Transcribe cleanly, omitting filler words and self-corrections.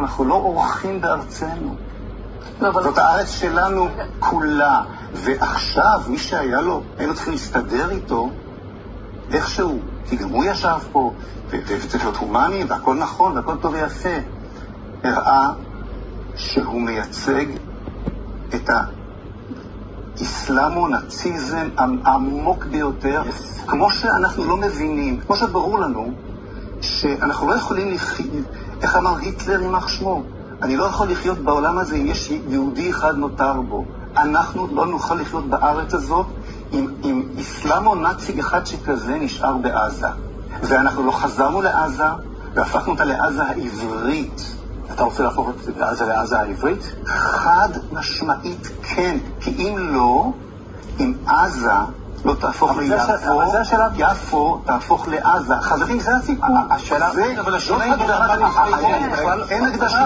אנחנו לא אורחים בארצנו. זאת הארץ שלנו כולה. ועכשיו, מי שהיה לו, היינו צריכים להסתדר איתו איכשהו, כי גם הוא ישב פה, וצריך להיות הומני, והכל נכון, והכל טוב ויפה. הראה שהוא מייצג את האסלאמו-נאציזם העמוק ביותר, כמו שאנחנו לא מבינים, כמו שברור לנו, שאנחנו לא יכולים לחיות, איך אמר היטלר יימח שמו, אני לא יכול לחיות בעולם הזה אם יש יהודי אחד נותר בו. אנחנו לא נוכל לחיות בארץ הזאת עם אסלאמו-נאצי אחד שכזה נשאר בעזה. ואנחנו לא חזרנו לעזה, והפכנו אותה לעזה העברית. אתה רוצה להפוך את עזה לעזה העברית? חד משמעית כן, כי אם לא, אם עזה לא תהפוך ליפו, יפו תהפוך לעזה. חברים, זה הסיפור. השאלה, אבל השאלה היא, אין הגדרה.